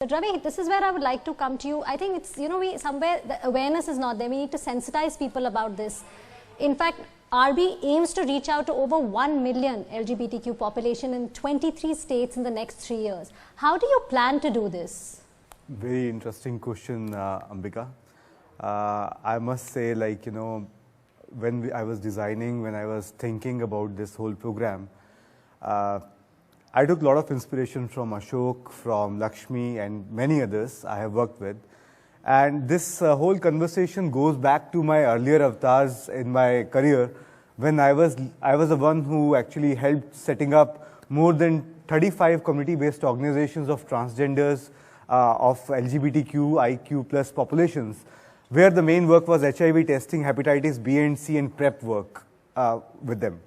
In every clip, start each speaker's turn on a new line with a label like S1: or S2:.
S1: But Ravi, this is where I would like to come to you. I think it's, somewhere the awareness is not there. We need to sensitize people about this. In fact, RB aims to reach out to over 1 million LGBTQ population in 23 states in the next 3 years. How do you plan to do this?
S2: Very interesting question, Ambika. I must say, when I was thinking about this whole program, I took a lot of inspiration from Ashok, from Lakshmi and many others I have worked with. And this whole conversation goes back to my earlier avatars in my career when I was the one who actually helped setting up more than 35 community-based organizations of transgenders, of LGBTQ, IQ plus populations, where the main work was HIV testing, hepatitis B and C and PrEP work with them.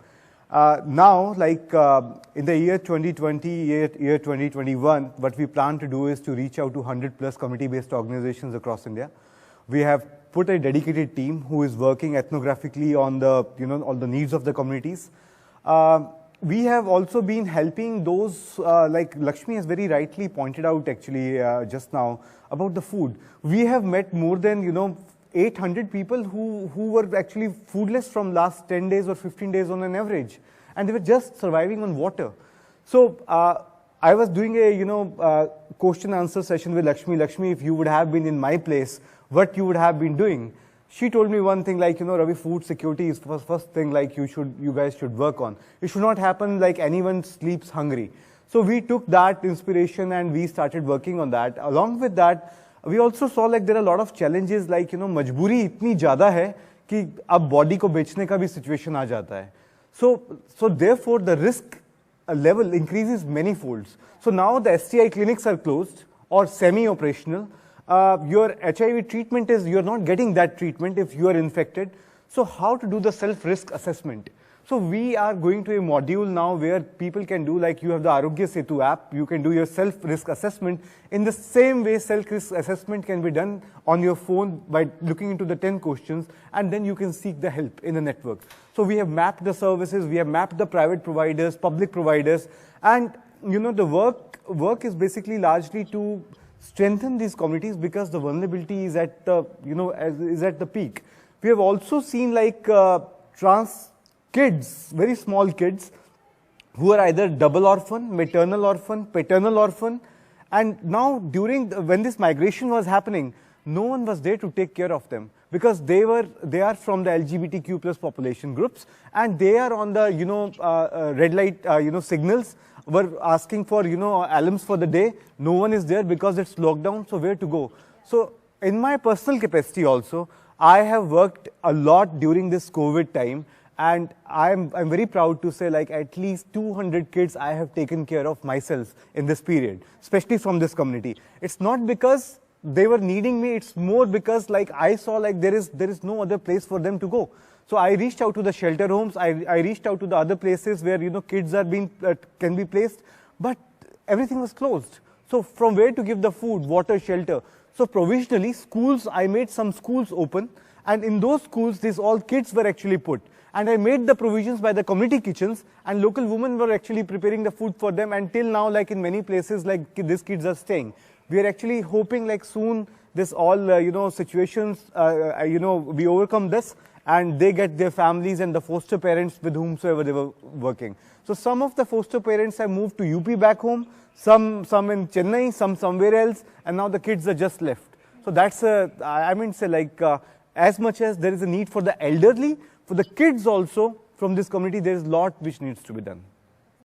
S2: Now, in the year 2020, year 2021, what we plan to do is to reach out to 100 plus community-based organizations across India. We have put a dedicated team who is working ethnographically on the, on the needs of the communities. We have also been helping those, like Lakshmi has very rightly pointed out actually just now about the food. We have met more than, 800 people who were actually foodless from last 10 days or 15 days on an average. And they were just surviving on water. So I was doing a, question answer session with Lakshmi. Lakshmi, if you would have been in my place, what you would have been doing? She told me one thing Ravi, food security is the first thing you guys should work on. It should not happen like anyone sleeps hungry. So we took that inspiration and we started working on that. Along with that, we also saw there are a lot of challenges majboori itni zyada hai ki ab body ko bechne ka bhi situation aa jata hai. So therefore the risk level increases many folds. So now the STI clinics are closed or semi-operational. Your HIV treatment is, you're not getting that treatment if you are infected. So how to do the self-risk assessment? So we are going to a module now where people can do, you have the Arogya Setu app, you can do your self-risk assessment. In the same way, self-risk assessment can be done on your phone by looking into the 10 questions, and then you can seek the help in the network. So we have mapped the services, we have mapped the private providers, public providers, and the work is basically largely to strengthen these communities because the vulnerability is at the, is at the peak. We have also seen trans kids, very small kids, who are either double orphan, maternal orphan, paternal orphan, and now when this migration was happening, no one was there to take care of them because they are from the LGBTQ plus population groups and they are on the red light signals. Were asking for alums for the day. No one is there because it's lockdown. So where to go? So in my personal capacity also, I have worked a lot during this COVID time. And I'm very proud to say at least 200 kids I have taken care of myself in this period, especially from this community. It's not because they were needing me, it's more because I saw there is no other place for them to go. So I reached out to the shelter homes, I reached out to the other places where kids are can be placed, but everything was closed. So from where to give the food, water, shelter? So provisionally schools, I made some schools open, and in those schools these all kids were actually put. And I made the provisions by the community kitchens, and local women were actually preparing the food for them. And till now, in many places, these kids are staying. We are actually hoping soon this all situations, we overcome this, and they get their families and the foster parents with whomsoever they were working. So some of the foster parents have moved to UP back home, some in Chennai, some somewhere else, and now the kids are just left. So that's as much as there is a need for the elderly, for the kids also from this community, there is a lot which needs to be done.